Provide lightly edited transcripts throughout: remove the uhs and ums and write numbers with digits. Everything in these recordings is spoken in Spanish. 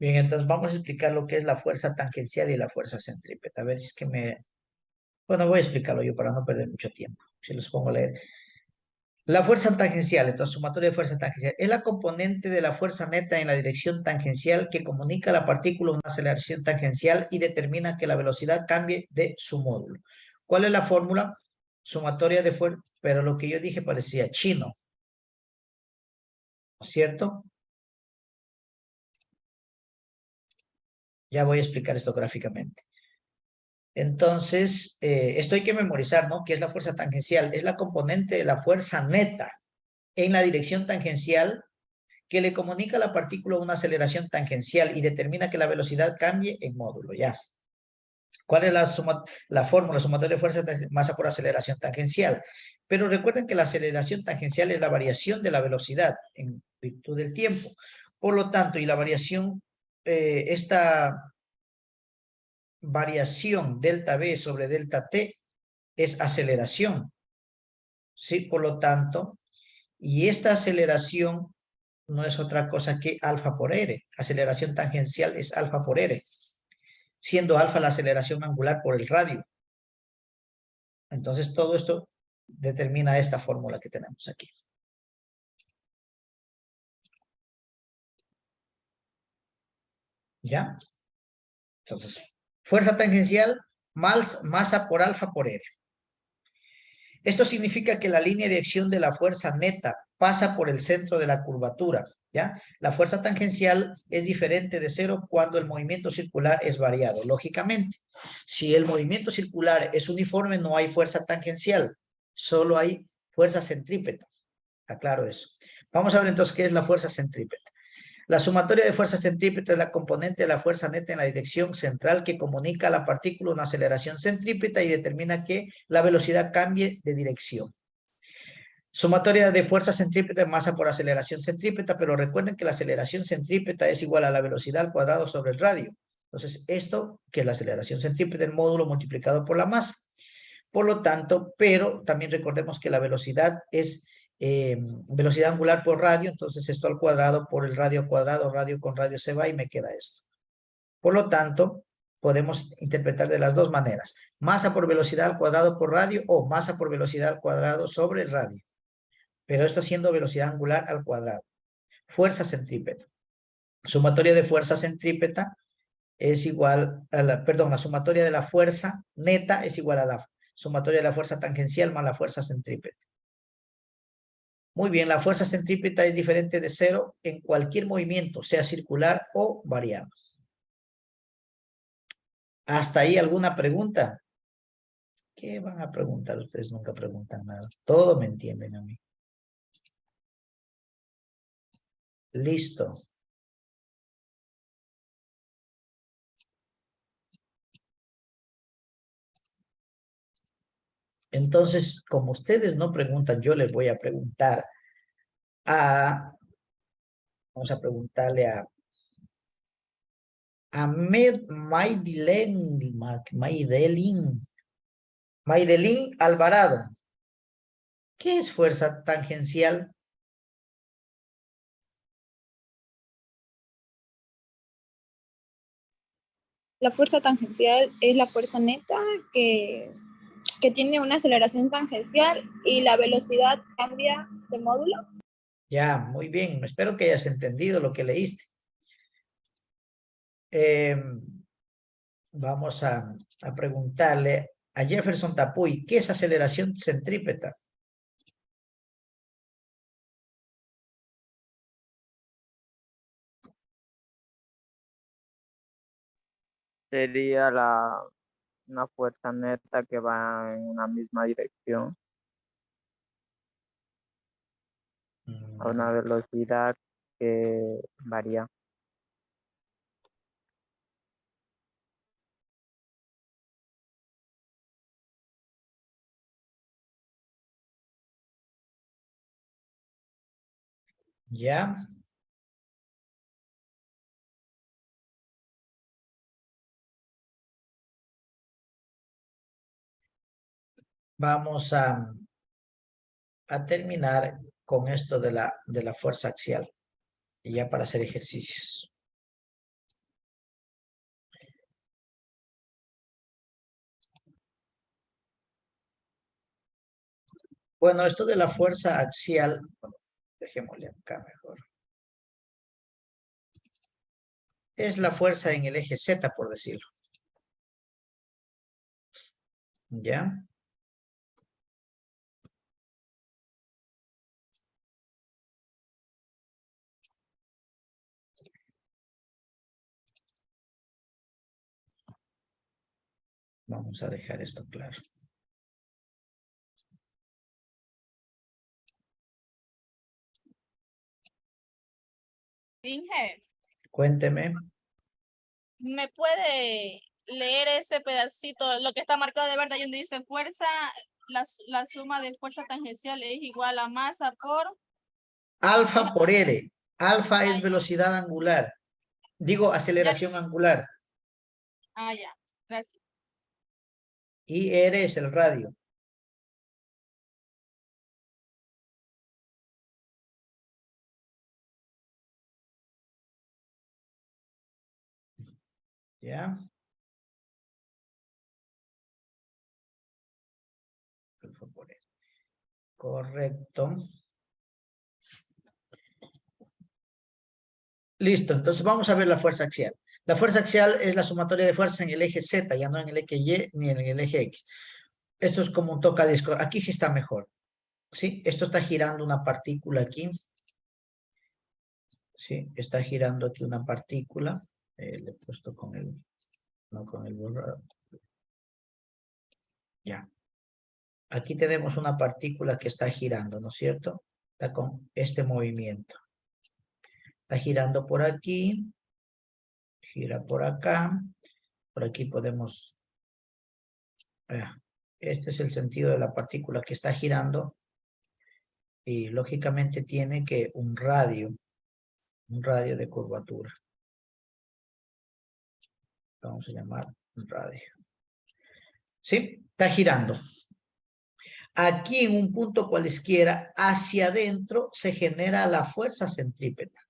Bien, entonces vamos a explicar lo que es la fuerza tangencial y la fuerza centrípeta. A ver si es que me... Bueno, voy a explicarlo yo para no perder mucho tiempo. Si los pongo a leer. La fuerza tangencial, entonces sumatoria de fuerza tangencial, es la componente de la fuerza neta en la dirección tangencial que comunica a la partícula una aceleración tangencial y determina que la velocidad cambie de su módulo. ¿Cuál es la fórmula? Sumatoria de fuerza, pero lo que yo dije parecía chino, ¿no es cierto? Ya voy a explicar esto gráficamente. Entonces, esto hay que memorizar, ¿no? ¿Qué es la fuerza tangencial? Es la componente de la fuerza neta en la dirección tangencial que le comunica a la partícula una aceleración tangencial y determina que la velocidad cambie en módulo, ya. ¿Cuál es la fórmula sumatoria de fuerza de masa por aceleración tangencial? Pero recuerden que la aceleración tangencial es la variación de la velocidad en virtud del tiempo. Por lo tanto, y la variación, esta variación delta V sobre delta T es aceleración, ¿sí? Por lo tanto, y esta aceleración no es otra cosa que alfa por R. Aceleración tangencial es alfa por R, siendo alfa la aceleración angular por el radio. Entonces, todo esto determina esta fórmula que tenemos aquí. ¿Ya? Entonces, fuerza tangencial más masa por alfa por R. Esto significa que la línea de acción de la fuerza neta pasa por el centro de la curvatura, ¿ya? La fuerza tangencial es diferente de cero cuando el movimiento circular es variado, lógicamente. Si el movimiento circular es uniforme, no hay fuerza tangencial, solo hay fuerza centrípeta. Aclaro eso. Vamos a ver entonces qué es la fuerza centrípeta. La sumatoria de fuerza centrípeta es la componente de la fuerza neta en la dirección central que comunica a la partícula una aceleración centrípeta y determina que la velocidad cambie de dirección. Sumatoria de fuerza centrípeta es masa por aceleración centrípeta, pero recuerden que la aceleración centrípeta es igual a la velocidad al cuadrado sobre el radio. Entonces, esto, que es la aceleración centrípeta, el módulo multiplicado por la masa. Por lo tanto, pero también recordemos que la velocidad es velocidad angular por radio, entonces esto al cuadrado por el radio cuadrado, radio con radio se va y me queda esto. Por lo tanto, podemos interpretar de las dos maneras. Masa por velocidad al cuadrado por radio o masa por velocidad al cuadrado sobre el radio. Pero esto siendo velocidad angular al cuadrado. Fuerza centrípeta. Sumatoria de fuerza centrípeta es igual a la sumatoria de la fuerza neta es igual a la sumatoria de la fuerza tangencial más la fuerza centrípeta. Muy bien, la fuerza centrípeta es diferente de cero en cualquier movimiento, sea circular o variado. ¿Hasta ahí alguna pregunta? ¿Qué van a preguntar? Ustedes nunca preguntan nada. Todo me entienden a mí. Listo. Entonces, como ustedes no preguntan, yo les voy a preguntar vamos a preguntarle a Maydelin Alvarado. ¿Qué es fuerza tangencial? La fuerza tangencial es la fuerza neta que tiene una aceleración tangencial y la velocidad cambia de módulo. Ya, muy bien. Espero que hayas entendido lo que leíste. Vamos a preguntarle a Jefferson Tapuy, ¿qué es aceleración centrípeta? Sería una fuerza neta que va en una misma dirección a una velocidad que varía. Ya. Vamos a terminar con esto de la fuerza axial. Y ya para hacer ejercicios. Bueno, esto de la fuerza axial, bueno, dejémosle acá mejor. Es la fuerza en el eje Z, por decirlo. ¿Ya? Vamos a dejar esto claro. Inge, Cuénteme. ¿me puede leer ese pedacito, lo que está marcado de verde, donde dice fuerza, la suma de fuerza tangencial es igual a masa por... Alfa por R. Alfa es Ah, velocidad angular. Digo, aceleración angular. ya, gracias. Y R es el radio. ¿Ya? Alfa por R. Correcto. Listo, entonces vamos a ver la fuerza axial. La fuerza axial es la sumatoria de fuerzas en el eje Z, ya no en el eje Y ni en el eje X. Esto es como un tocadisco. Aquí sí está mejor. ¿Sí? Esto está girando una partícula aquí. ¿Sí? Está girando aquí una partícula. Le he puesto con el... No con el borrador. Ya. Aquí tenemos una partícula que está girando, ¿no es cierto? Está con este movimiento. Está girando por aquí. Gira por acá. Por aquí podemos... Este es el sentido de la partícula que está girando. Y lógicamente tiene que un radio de curvatura. Vamos a llamar radio. ¿Sí? Está girando. Aquí en un punto cualesquiera, hacia adentro, se genera la fuerza centrípeta.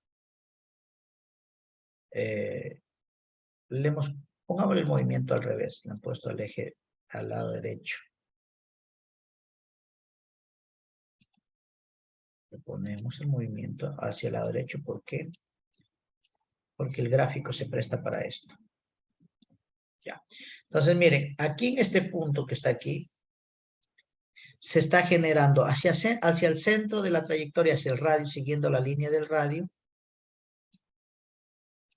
Pongamos el movimiento al revés. Le han puesto el eje al lado derecho. Le ponemos el movimiento hacia el lado derecho. ¿Por qué? Porque el gráfico se presta para esto. Ya. Entonces, miren, aquí en este punto que está aquí, se está generando hacia el centro de la trayectoria, hacia el radio, siguiendo la línea del radio.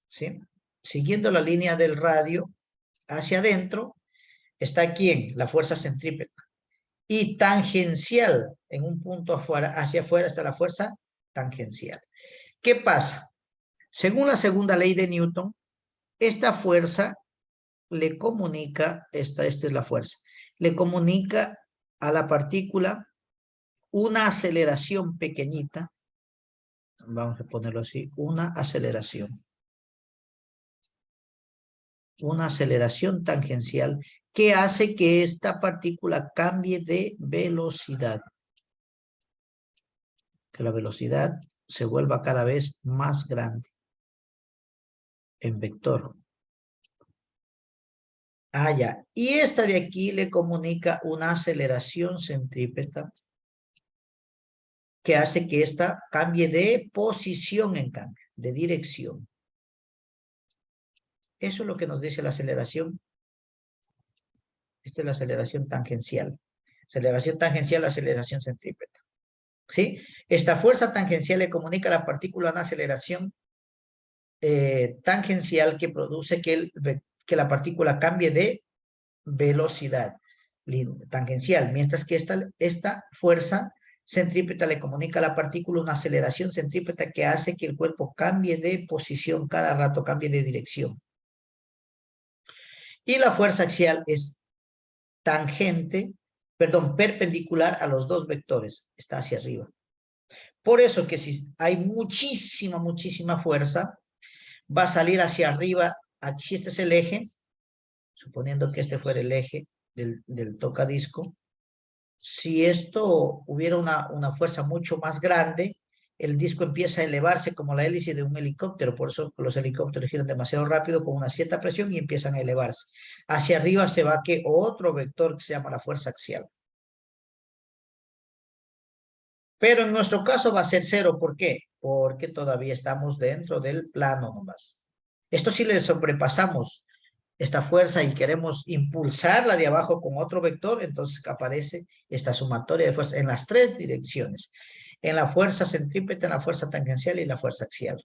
¿Sí? Siguiendo la línea del radio, hacia adentro, está ¿quién? La fuerza centrípeta. Y tangencial, en un punto afuera, hacia afuera está la fuerza tangencial. ¿Qué pasa? Según la segunda ley de Newton, esta fuerza le comunica, esta es la fuerza, le comunica a la partícula una aceleración pequeñita, vamos a ponerlo así, una aceleración tangencial que hace que esta partícula cambie de velocidad. Que la velocidad se vuelva cada vez más grande en vector. Ya. Y esta de aquí le comunica una aceleración centrípeta que hace que esta cambie de posición en cambio, de dirección. Eso es lo que nos dice la aceleración. Esta es la aceleración tangencial. Aceleración tangencial, aceleración centrípeta. ¿Sí? Esta fuerza tangencial le comunica a la partícula una aceleración tangencial que produce que la partícula cambie de velocidad tangencial, mientras que esta fuerza centrípeta le comunica a la partícula una aceleración centrípeta que hace que el cuerpo cambie de posición cada rato, cambie de dirección. Y la fuerza axial es perpendicular a los dos vectores, está hacia arriba. Por eso que si hay muchísima fuerza, va a salir hacia arriba. Aquí este es el eje, suponiendo que este fuera el eje del tocadisco. Si esto hubiera una fuerza mucho más grande, el disco empieza a elevarse como la hélice de un helicóptero. Por eso los helicópteros giran demasiado rápido con una cierta presión y empiezan a elevarse. Hacia arriba se va otro vector que se llama la fuerza axial. Pero en nuestro caso va a ser 0. ¿Por qué? Porque todavía estamos dentro del plano nomás. Esto si le sobrepasamos esta fuerza y queremos impulsarla de abajo con otro vector, entonces aparece esta sumatoria de fuerza en las 3 direcciones. En la fuerza centrípeta, en la fuerza tangencial y la fuerza axial.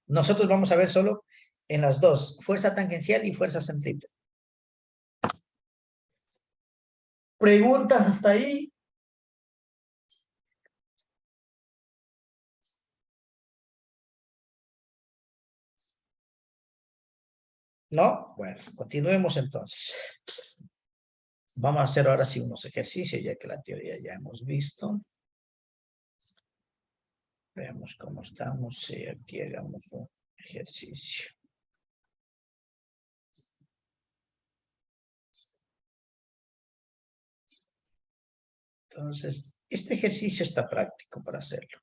Nosotros vamos a ver solo en las dos, fuerza tangencial y fuerza centrípeta. ¿Preguntas hasta ahí? ¿No? Bueno, continuemos entonces. Vamos a hacer ahora sí unos ejercicios, ya que la teoría ya hemos visto. Veamos cómo estamos. Sí, aquí hagamos un ejercicio. Entonces, este ejercicio está práctico para hacerlo.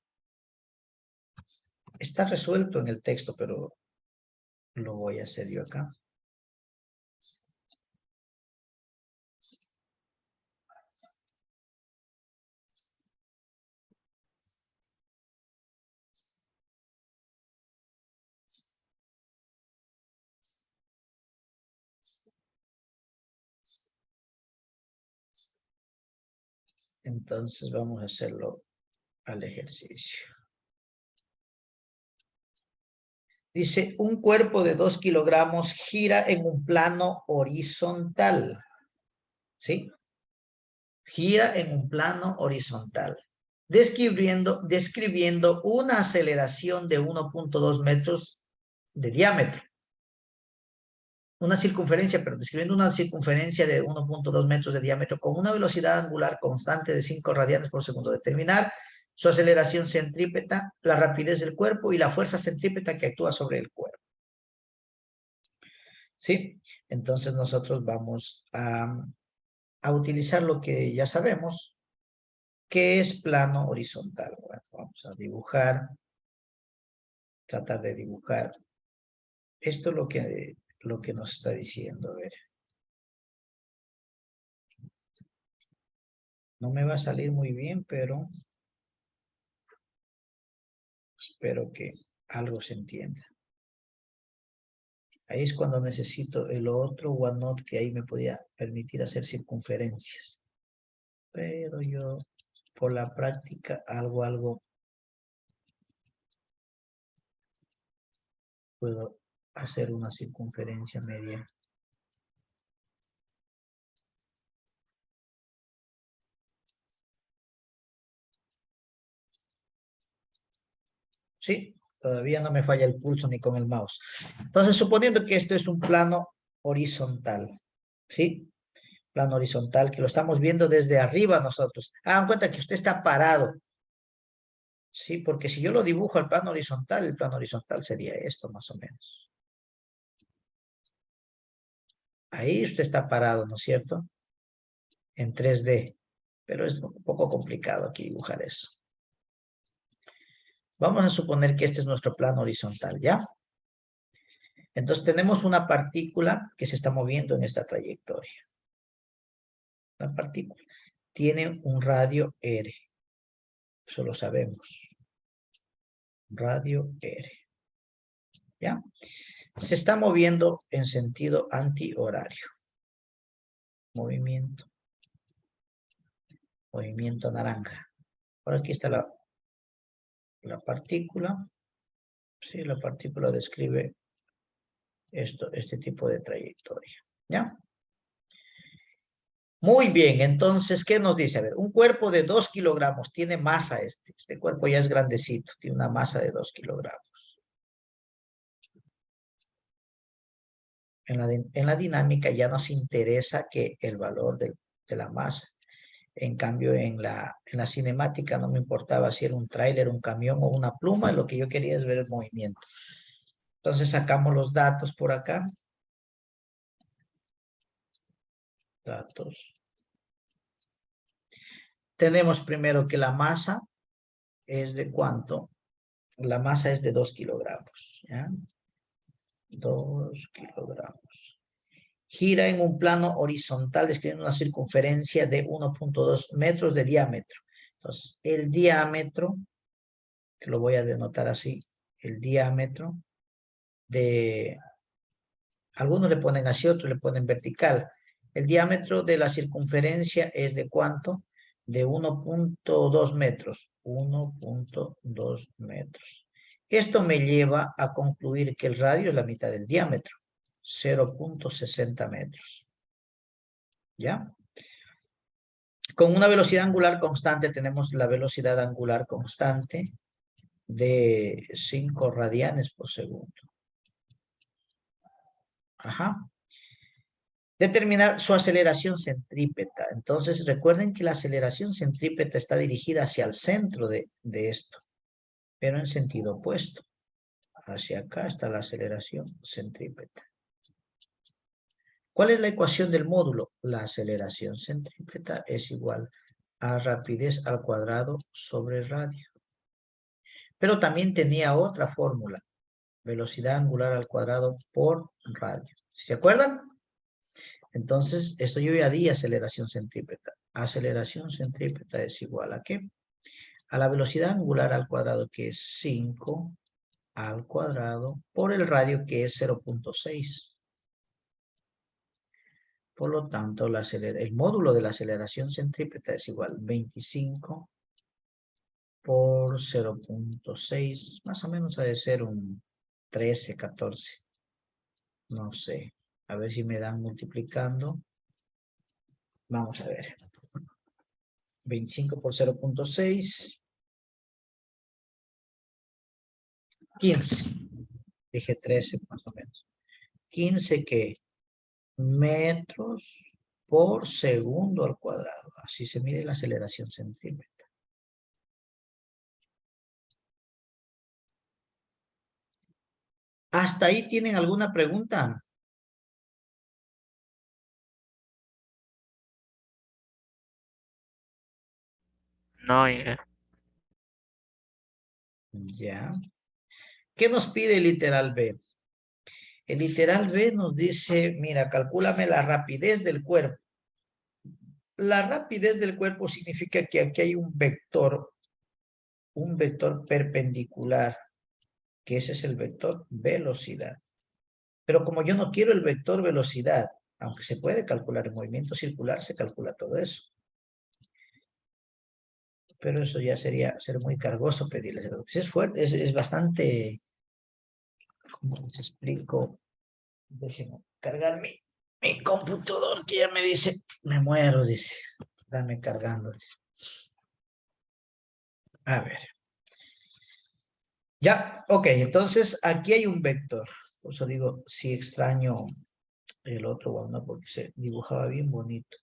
Está resuelto en el texto, pero lo voy a hacer yo acá. Entonces vamos a hacerlo al ejercicio. Dice, un cuerpo de 2 kilogramos gira en un plano horizontal. ¿Sí? Gira en un plano horizontal. Describiendo una aceleración de 1.2 metros de diámetro. Una circunferencia, pero describiendo una circunferencia de 1.2 metros de diámetro con una velocidad angular constante de 5 radianes por segundo. Determinar su aceleración centrípeta, la rapidez del cuerpo y la fuerza centrípeta que actúa sobre el cuerpo. ¿Sí? Entonces nosotros vamos a utilizar lo que ya sabemos, que es plano horizontal. Bueno, vamos a dibujar, tratar de dibujar. Esto es lo que nos está diciendo. A ver. No me va a salir muy bien, pero espero que algo se entienda. Ahí es cuando necesito el otro OneNote que ahí me podía permitir hacer circunferencias. Pero yo, por la práctica, algo puedo hacer una circunferencia media. ¿Sí? Todavía no me falla el pulso ni con el mouse. Entonces, suponiendo que esto es un plano horizontal, ¿sí? Plano horizontal, que lo estamos viendo desde arriba nosotros. Hagan cuenta que usted está parado. Sí, porque si yo lo dibujo al plano horizontal, el plano horizontal sería esto más o menos. Ahí usted está parado, ¿no es cierto? En 3D. Pero es un poco complicado aquí dibujar eso. Vamos a suponer que este es nuestro plano horizontal, ¿ya? Entonces tenemos una partícula que se está moviendo en esta trayectoria. La partícula tiene un radio R. Eso lo sabemos. Radio R. ¿Ya? Se está moviendo en sentido antihorario. Movimiento naranja. Por aquí está la partícula. Sí, la partícula describe este tipo de trayectoria. ¿Ya? Muy bien, entonces, ¿qué nos dice? A ver, un cuerpo de 2 kilogramos tiene masa este cuerpo ya es grandecito, tiene una masa de 2 kilogramos. En la dinámica ya nos interesa que el valor de la masa. En cambio, en la cinemática no me importaba si era un tráiler, un camión o una pluma, lo que yo quería es ver el movimiento. Entonces sacamos los datos por acá. Datos. Tenemos primero que la masa es de ¿cuánto? La masa es de 2 kilogramos. ¿Ya? 2 kilogramos. Gira en un plano horizontal describiendo una circunferencia de 1.2 metros de diámetro. Entonces, el diámetro, que lo voy a denotar así, el diámetro de, algunos le ponen así, otros le ponen vertical. El diámetro de la circunferencia es de ¿cuánto? De 1.2 metros. 1.2 metros. Esto me lleva a concluir que el radio es la mitad del diámetro. 0.60 metros. ¿Ya? Con una velocidad angular constante tenemos la velocidad angular constante de 5 radianes por segundo. Ajá. Determinar su aceleración centrípeta. Entonces recuerden que la aceleración centrípeta está dirigida hacia el centro de esto, pero en sentido opuesto. Hacia acá está la aceleración centrípeta. ¿Cuál es la ecuación del módulo? La aceleración centrípeta es igual a rapidez al cuadrado sobre radio. Pero también tenía otra fórmula. Velocidad angular al cuadrado por radio. ¿Se acuerdan? Entonces, esto yo ya di aceleración centrípeta. Aceleración centrípeta es igual a ¿qué? A la velocidad angular al cuadrado, que es 5 al cuadrado, por el radio, que es 0.6. Por lo tanto, el módulo de la aceleración centrípeta es igual a 25 por 0.6. Más o menos ha de ser un 13, 14. No sé. A ver si me dan multiplicando. Vamos a ver. 25 por 0.6. 15. Dije 13 más o menos. 15 ¿qué? Metros por segundo al cuadrado. Así se mide la aceleración centrípeta. ¿Hasta ahí tienen alguna pregunta? No, Ya. ¿Qué nos pide el literal B? El literal B nos dice, mira, calcúlame la rapidez del cuerpo. La rapidez del cuerpo significa que aquí hay un vector perpendicular, que ese es el vector velocidad. Pero como yo no quiero el vector velocidad, aunque se puede calcular en movimiento circular, se calcula todo eso. Pero eso ya sería ser muy cargoso pedirles. Es fuerte, es bastante, ¿cómo les explico? Déjenme cargar mi computador, que ya me dice, me muero, dice. Dame cargando. Dice. A ver. Ya, ok, entonces aquí hay un vector. Por eso digo, si extraño el otro, bueno, porque se dibujaba bien bonito.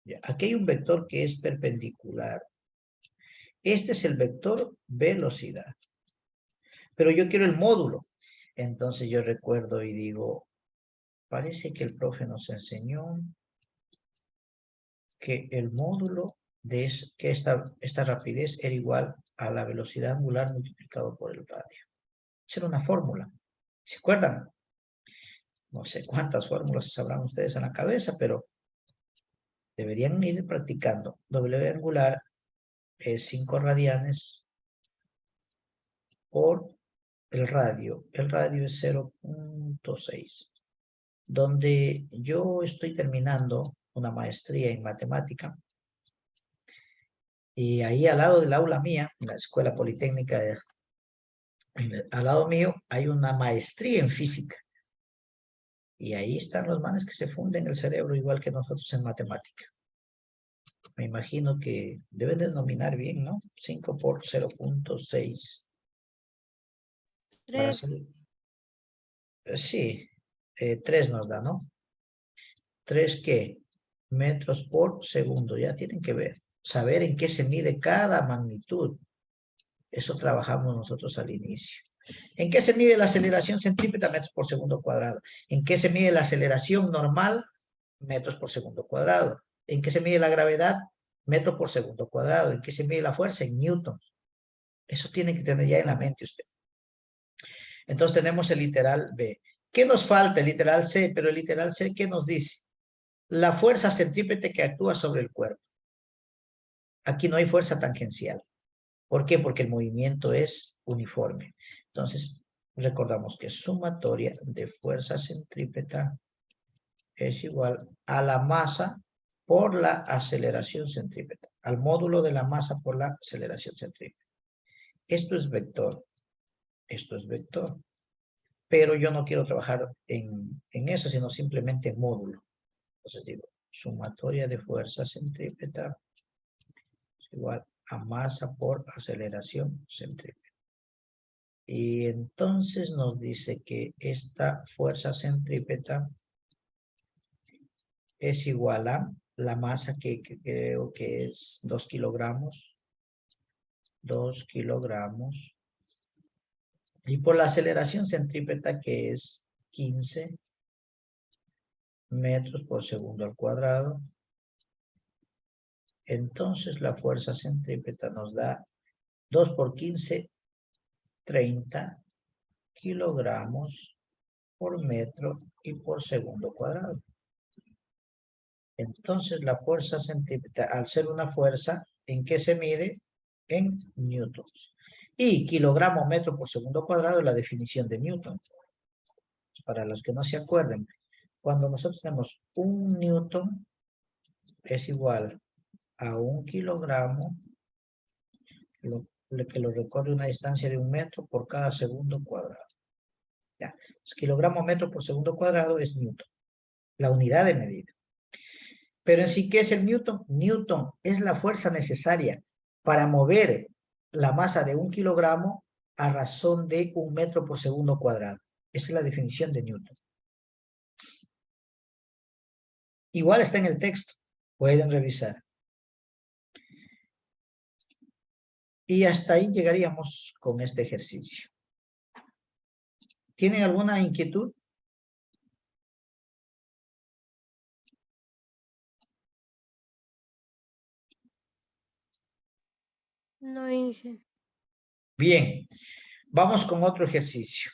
Ya, aquí hay un vector que es perpendicular. Este es el vector velocidad. Pero yo quiero el módulo. Entonces yo recuerdo y digo, parece que el profe nos enseñó que el módulo de que esta rapidez era igual a la velocidad angular multiplicado por el radio. Esa era una fórmula. ¿Se acuerdan? No sé cuántas fórmulas sabrán ustedes en la cabeza, pero deberían ir practicando. W angular es 5 radianes por el radio. El radio es 0.6. Donde yo estoy terminando una maestría en matemática. Y ahí al lado del aula mía, en la Escuela Politécnica, al lado mío, hay una maestría en física. Y ahí están los manes que se funden el cerebro igual que nosotros en matemática. Me imagino que deben denominar bien, ¿no? 5 por 0.6. Para hacer... Sí, 3 nos da, ¿no? 3 ¿qué? Metros por segundo. Ya tienen que ver, saber en qué se mide cada magnitud. Eso trabajamos nosotros al inicio. ¿En qué se mide la aceleración centrípeta? Metros por segundo cuadrado. ¿En qué se mide la aceleración normal? Metros por segundo cuadrado. ¿En qué se mide la gravedad? Metros por segundo cuadrado. ¿En qué se mide la fuerza? En newtons. Eso tiene que tener ya en la mente usted. Entonces tenemos el literal B. ¿Qué nos falta? El literal C. Pero el literal C, ¿qué nos dice? La fuerza centrípeta que actúa sobre el cuerpo. Aquí no hay fuerza tangencial. ¿Por qué? Porque el movimiento es uniforme. Entonces, recordamos que sumatoria de fuerza centrípeta es igual a la masa por la aceleración centrípeta, al módulo de la masa por la aceleración centrípeta. Esto es vector, pero yo no quiero trabajar en eso, sino simplemente en módulo. Entonces digo, sumatoria de fuerza centrípeta es igual a masa por aceleración centrípeta. Y entonces nos dice que esta fuerza centrípeta es igual a la masa que creo que es 2 kilogramos. 2 kilogramos. Y por la aceleración centrípeta que es 15 metros por segundo al cuadrado. Entonces la fuerza centrípeta nos da 2 por 15, 30 kilogramos por metro y por segundo cuadrado. Entonces la fuerza centrípeta, al ser una fuerza, ¿en qué se mide? En newtons. Y kilogramo metro por segundo cuadrado es la definición de Newton. Para los que no se acuerden, cuando nosotros tenemos un newton es igual a 1 kilogramo, que lo recorre una distancia de 1 metro por cada segundo cuadrado. Ya. Entonces, kilogramo metro por segundo cuadrado es newton, la unidad de medida. Pero en sí, ¿qué es el newton? Newton es la fuerza necesaria para mover la masa de 1 kilogramo a razón de 1 metro por segundo cuadrado. Esa es la definición de Newton. Igual está en el texto, pueden revisar. Y hasta ahí llegaríamos con este ejercicio. ¿Tienen alguna inquietud? No, Inge. Bien, vamos con otro ejercicio.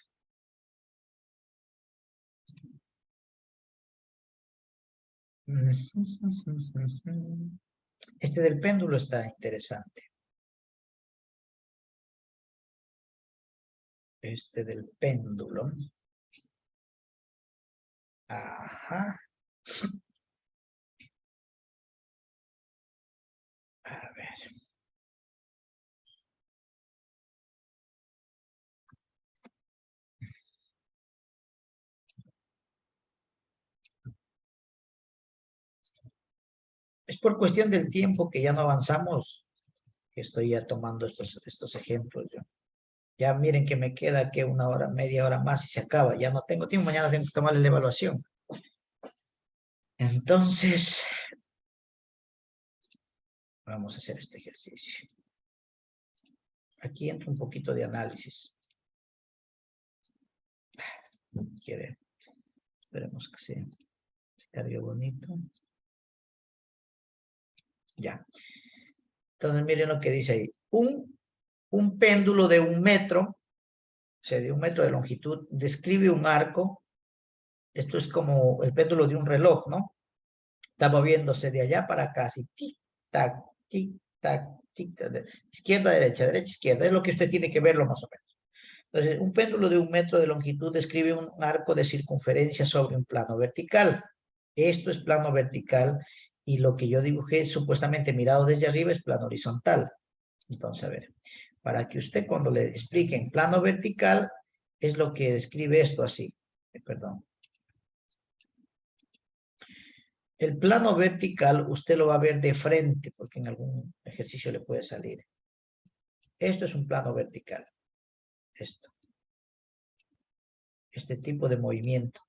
Este del péndulo está interesante. Este del péndulo. Ajá. A ver. Es por cuestión del tiempo que ya no avanzamos, que estoy ya tomando estos ejemplos. Ya miren que me queda que 1 hora, media hora más y se acaba. Ya no tengo tiempo, mañana tengo que tomar la evaluación. Entonces, vamos a hacer este ejercicio. Aquí entra un poquito de análisis. Quiere. Esperemos que se cargue bonito. Ya. Entonces, miren lo que dice ahí. Un péndulo de 1 metro, o sea, de 1 metro de longitud, describe un arco. Esto es como el péndulo de un reloj, ¿no? Está moviéndose de allá para acá, así, tic-tac, tic-tac, tic-tac, izquierda, derecha, izquierda. Es lo que usted tiene que verlo más o menos. Entonces, un péndulo de 1 metro de longitud describe un arco de circunferencia sobre un plano vertical. Esto es plano vertical y lo que yo dibujé supuestamente mirado desde arriba es plano horizontal. Entonces, a ver, para que usted cuando le expliquen plano vertical, es lo que describe esto así. Perdón. El plano vertical usted lo va a ver de frente, porque en algún ejercicio le puede salir. Esto es un plano vertical. Esto. Este tipo de movimiento.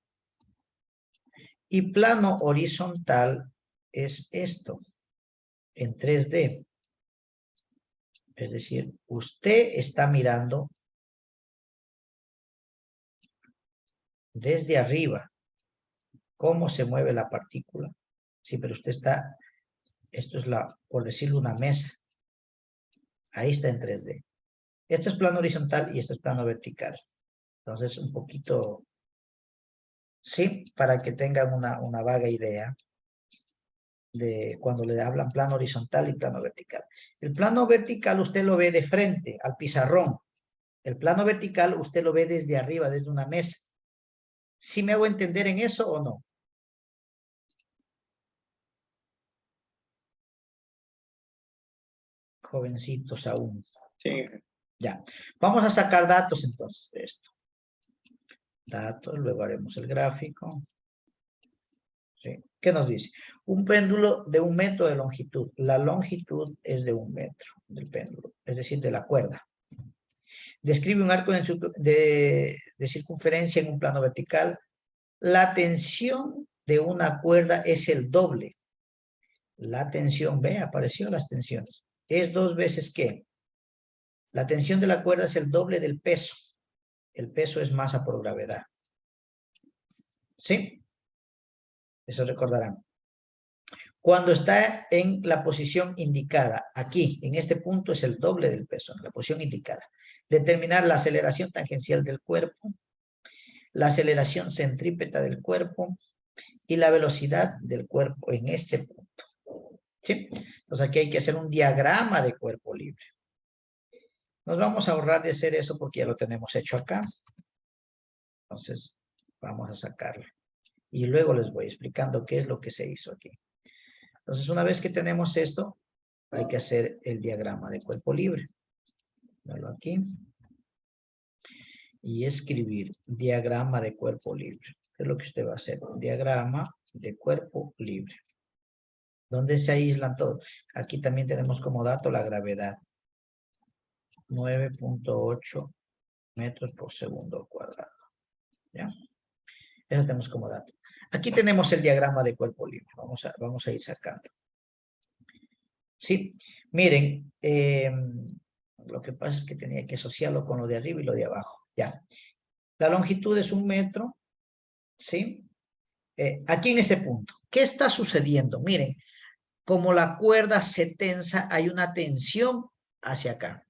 Y plano horizontal es esto, en 3D. Es decir, usted está mirando desde arriba cómo se mueve la partícula. Sí, pero usted está, esto es por decirlo, una mesa. Ahí está en 3D. Esto es plano horizontal y esto es plano vertical. Entonces, un poquito, sí, para que tengan una vaga idea. de cuando le hablan plano horizontal y plano vertical. El plano vertical usted lo ve de frente al pizarrón. El plano vertical usted lo ve desde arriba, desde una mesa. ¿Sí me hago entender en eso o no? Jovencitos aún. Sí. Ya. Vamos a sacar datos entonces de esto. Datos, luego haremos el gráfico. ¿Sí? ¿Qué nos dice? Un péndulo de 1 metro de longitud. La longitud es de 1 metro del péndulo, es decir, de la cuerda. Describe un arco de circunferencia en un plano vertical. La tensión de una cuerda es el doble. La tensión, ve, apareció las tensiones. Es 2 veces ¿qué? La tensión de la cuerda es el doble del peso. El peso es masa por gravedad. ¿Sí? Eso recordarán. Cuando está en la posición indicada, aquí, en este punto es el doble del peso, en la posición indicada. Determinar la aceleración tangencial del cuerpo, la aceleración centrípeta del cuerpo y la velocidad del cuerpo en este punto. ¿Sí? Entonces aquí hay que hacer un diagrama de cuerpo libre. Nos vamos a ahorrar de hacer eso porque ya lo tenemos hecho acá. Entonces vamos a sacarlo. Y luego les voy explicando qué es lo que se hizo aquí. Entonces, una vez que tenemos esto, hay que hacer el diagrama de cuerpo libre. Darlo aquí. Y escribir diagrama de cuerpo libre. ¿Qué es lo que usted va a hacer? Diagrama de cuerpo libre. ¿Dónde se aíslan todos? Aquí también tenemos como dato la gravedad. 9.8 metros por segundo cuadrado. ¿Ya? Eso tenemos como dato. Aquí tenemos el diagrama de cuerpo libre. Vamos a ir sacando. Sí, miren, lo que pasa es que tenía que asociarlo con lo de arriba y lo de abajo. Ya. La longitud es 1 metro. ¿Sí? Aquí en este punto. ¿Qué está sucediendo? Miren, como la cuerda se tensa, hay una tensión hacia acá.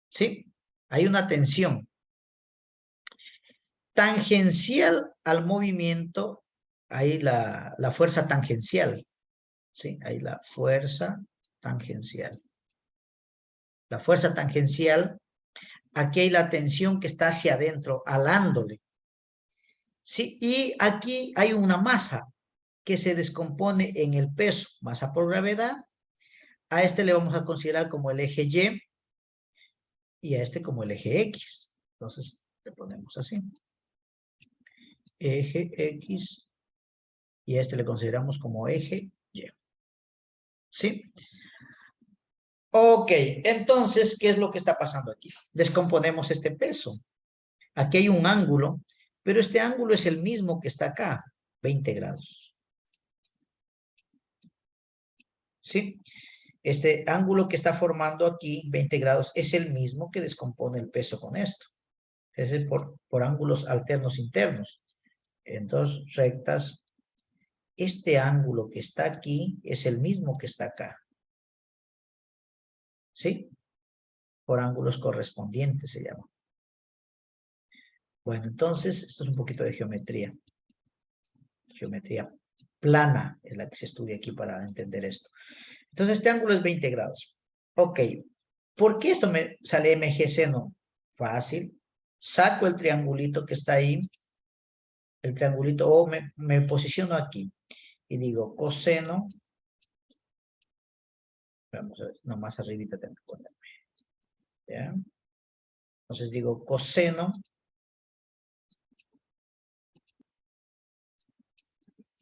¿Sí? Hay una tensión. Tangencial al movimiento, hay la fuerza tangencial. ¿Sí? Hay la fuerza tangencial. La fuerza tangencial, aquí hay la tensión que está hacia adentro, alándole. ¿Sí? Y aquí hay una masa que se descompone en el peso, masa por gravedad. A este le vamos a considerar como el eje Y y a este como el eje X. Entonces, le ponemos así. Eje X y a este le consideramos como eje Y. ¿Sí? Ok, entonces, ¿qué es lo que está pasando aquí? Descomponemos este peso. Aquí hay un ángulo, pero este ángulo es el mismo que está acá, 20 grados. ¿Sí? Este ángulo que está formando aquí, 20 grados, es el mismo que descompone el peso con esto. Es decir, por ángulos alternos internos. En 2 rectas, este ángulo que está aquí es el mismo que está acá. ¿Sí? Por ángulos correspondientes se llama. Bueno, entonces, esto es un poquito de geometría. Geometría plana es la que se estudia aquí para entender esto. Entonces, este ángulo es 20 grados. Ok. ¿Por qué esto me sale MG seno? Fácil. Saco el triangulito que está ahí. El triangulito, o me posiciono aquí. Y digo coseno. Vamos a ver, nomás arribita tengo que ponerme. ¿Ya? Entonces digo coseno.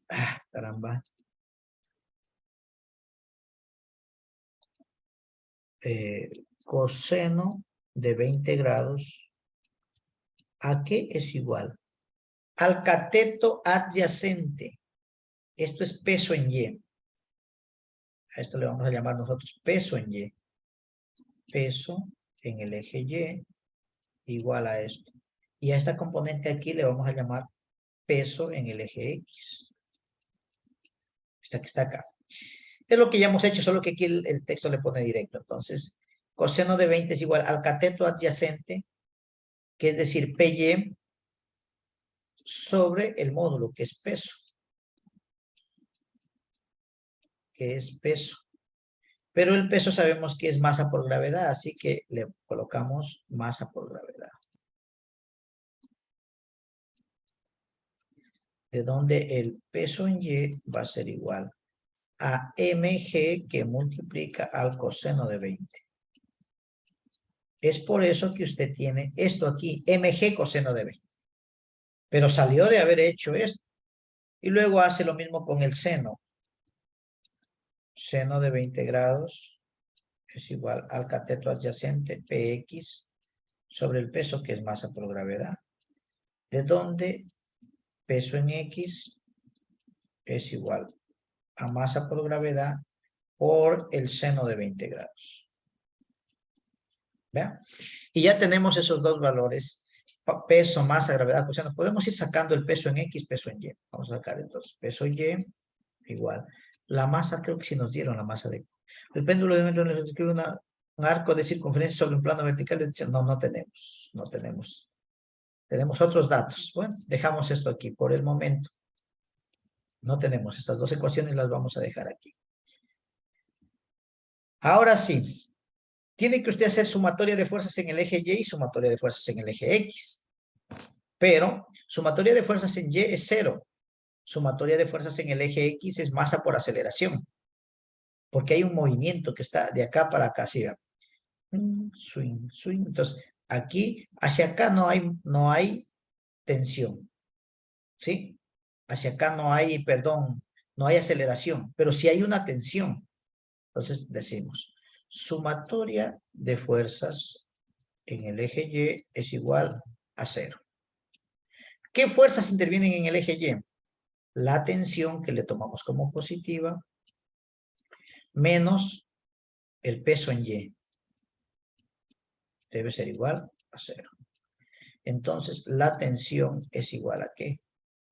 Ah, caramba. Coseno de 20 grados. ¿A qué es igual? Al cateto adyacente. Esto es peso en Y. A esto le vamos a llamar nosotros peso en Y. Peso en el eje Y igual a esto. Y a esta componente aquí le vamos a llamar peso en el eje X. Esta que está acá. Es lo que ya hemos hecho, solo que aquí el texto le pone directo. Entonces, coseno de 20 es igual al cateto adyacente, que es decir, PY, sobre el módulo, que es peso. que es peso. Pero el peso sabemos que es masa por gravedad, así que le colocamos masa por gravedad. De donde el peso en Y va a ser igual a mg que multiplica al coseno de 20. Es por eso que usted tiene esto aquí, mg coseno de 20. Pero salió de haber hecho esto. Y luego hace lo mismo con el seno. Seno de 20 grados es igual al cateto adyacente px sobre el peso que es masa por gravedad. De donde peso en x es igual a masa por gravedad por el seno de 20 grados. ¿Vean? Y ya tenemos esos dos valores, peso, masa, gravedad, coseno. Podemos ir sacando el peso en X, peso en Y. Vamos a sacar entonces peso en Y igual. La masa, creo que sí nos dieron la masa de... El péndulo de metro nos escribe un arco de circunferencia sobre un plano vertical de... No, no tenemos. No tenemos. Tenemos otros datos. Bueno, dejamos esto aquí por el momento. No tenemos. Estas dos ecuaciones las vamos a dejar aquí. Ahora sí. Tiene que usted hacer sumatoria de fuerzas en el eje Y y sumatoria de fuerzas en el eje X. Pero sumatoria de fuerzas en Y es 0. Sumatoria de fuerzas en el eje X es masa por aceleración. Porque hay un movimiento que está de acá para acá. ¿Sí? Swing, swing. Entonces, aquí, hacia acá no hay tensión. ¿Sí? Hacia acá no hay, perdón, no hay aceleración. Pero sí hay una tensión. Entonces, decimos, sumatoria de fuerzas en el eje Y es igual a 0. ¿Qué fuerzas intervienen en el eje Y? La tensión que le tomamos como positiva menos el peso en Y. Debe ser igual a 0. Entonces, la tensión es igual a ¿qué?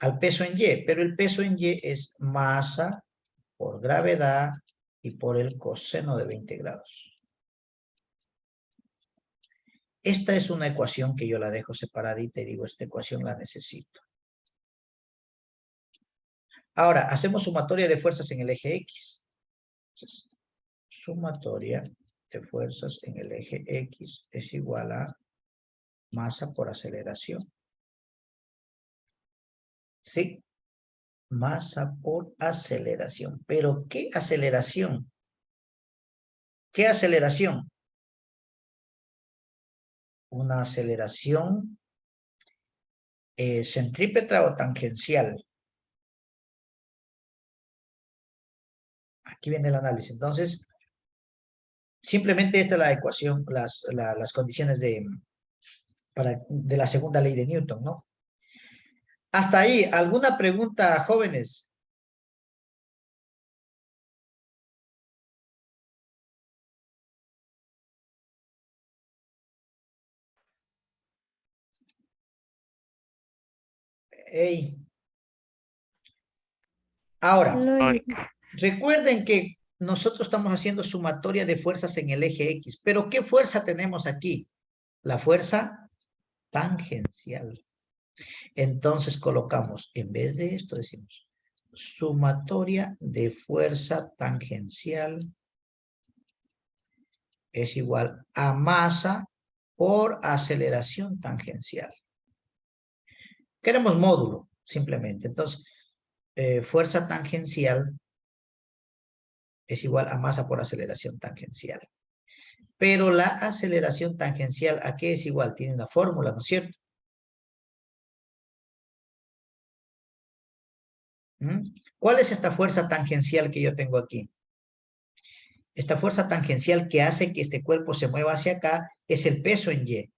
Al peso en Y, pero el peso en Y es masa por gravedad y por el coseno de 20 grados. Esta es una ecuación que yo la dejo separadita y digo, esta ecuación la necesito. Ahora, hacemos sumatoria de fuerzas en el eje X. Entonces, sumatoria de fuerzas en el eje X es igual a masa por aceleración. ¿Sí? Masa por aceleración. ¿Pero qué aceleración? ¿Qué aceleración? Una aceleración centrípeta o tangencial. Aquí viene el análisis. Entonces, simplemente esta es la ecuación, las condiciones de la segunda ley de Newton, ¿no? Hasta ahí, ¿alguna pregunta, jóvenes? Hey. Ahora, No, recuerden que nosotros estamos haciendo sumatoria de fuerzas en el eje X, pero ¿qué fuerza tenemos aquí? La fuerza tangencial. Entonces colocamos, en vez de esto decimos, sumatoria de fuerza tangencial es igual a masa por aceleración tangencial. Queremos módulo, simplemente. Entonces, fuerza tangencial es igual a masa por aceleración tangencial. Pero la aceleración tangencial, ¿a qué es igual? Tiene una fórmula, ¿no es cierto? ¿Cuál es esta fuerza tangencial que yo tengo aquí? Esta fuerza tangencial que hace que este cuerpo se mueva hacia acá es el peso en Y.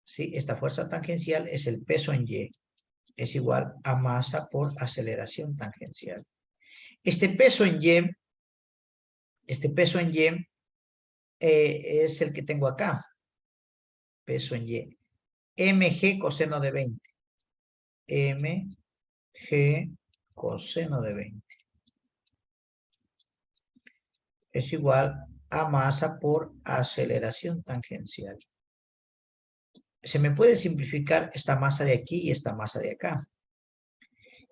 ¿Sí? Esta fuerza tangencial es el peso en Y. Es igual a masa por aceleración tangencial. Este peso en Y es el que tengo acá. Peso en Y. mg coseno de 20. mg coseno de 20. Es igual a masa por aceleración tangencial. Se me puede simplificar esta masa de aquí y esta masa de acá.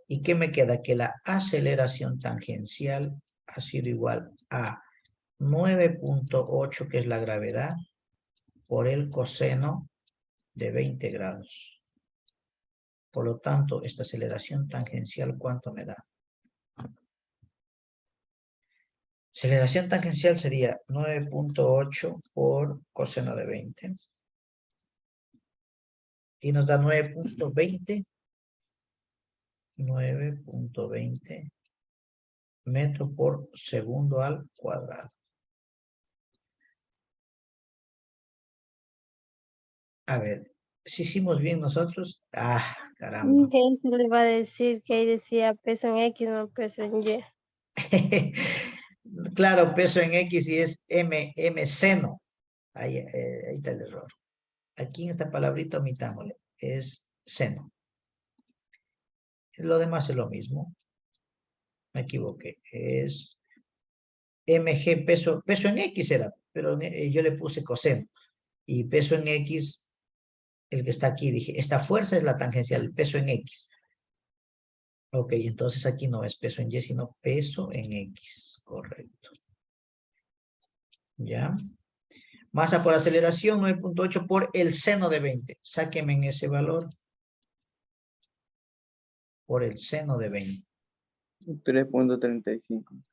¿Y qué me queda? Que la aceleración tangencial ha sido igual a 9.8, que es la gravedad, por el coseno de 20 grados. Por lo tanto, esta aceleración tangencial, ¿cuánto me da? Aceleración tangencial sería 9.8 por coseno de 20. Y nos da 9.20. 9.20 metros por segundo al cuadrado. A ver, si hicimos bien nosotros. Ah, caramba. Gente le va a decir que ahí decía peso en X, no peso en Y. Claro, peso en X y es M seno. Ahí está el error. Aquí en esta palabrita omitámosle. Es seno. Lo demás es lo mismo. Me equivoqué. Es mg peso en X era, pero yo le puse coseno. Y peso en X, el que está aquí, dije, esta fuerza es la tangencial, el peso en X. Ok, entonces aquí no es peso en Y, sino peso en X. Correcto. ¿Ya? Masa por aceleración, 9.8 por el seno de 20. Sáquenme en ese valor. Por el seno de 20. 3.35.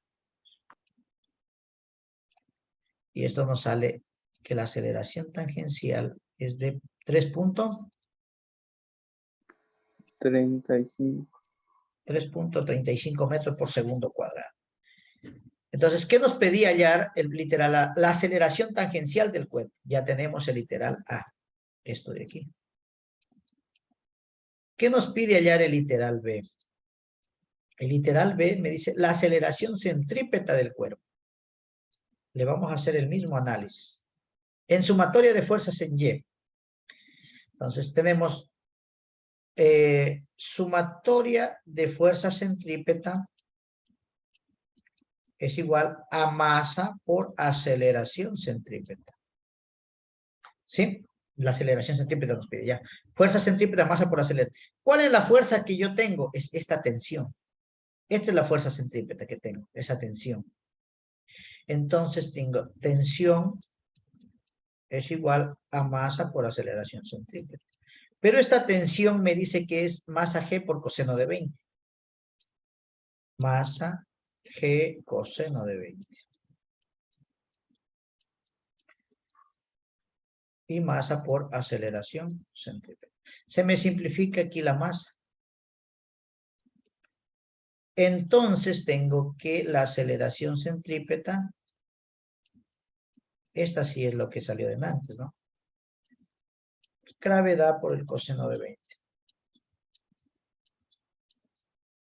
Y esto nos sale que la aceleración tangencial es de 3.35 metros por segundo cuadrado. Entonces, ¿qué nos pedía hallar el literal A? La aceleración tangencial del cuerpo. Ya tenemos el literal A. Esto de aquí. ¿Qué nos pide hallar el literal B? El literal B me dice la aceleración centrípeta del cuerpo. Le vamos a hacer el mismo análisis. En sumatoria de fuerzas en Y. Entonces tenemos sumatoria de fuerza centrípeta es igual a masa por aceleración centrípeta. ¿Sí? La aceleración centrípeta nos pide ya. Fuerza centrípeta, masa por aceleración. ¿Cuál es la fuerza que yo tengo? Es esta tensión. Esta es la fuerza centrípeta que tengo, esa tensión. Entonces tengo tensión es igual a masa por aceleración centrípeta. Pero esta tensión me dice que es masa G por coseno de 20. Masa G coseno de 20. Y masa por aceleración centrípeta. Se me simplifica aquí la masa. Entonces tengo que la aceleración centrípeta, esta sí es lo que salió de antes, ¿no? Gravedad por el coseno de 20.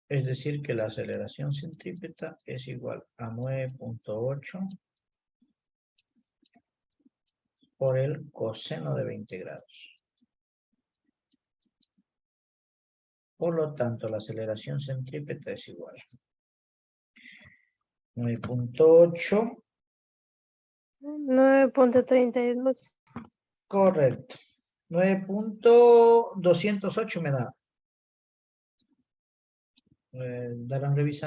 Es decir, que la aceleración centrípeta es igual a 9.8 por el coseno de 20 grados. Por lo tanto, la aceleración centrípeta es igual a 9.8. 9.32. Correcto. 9.208 me da. Darán revisar.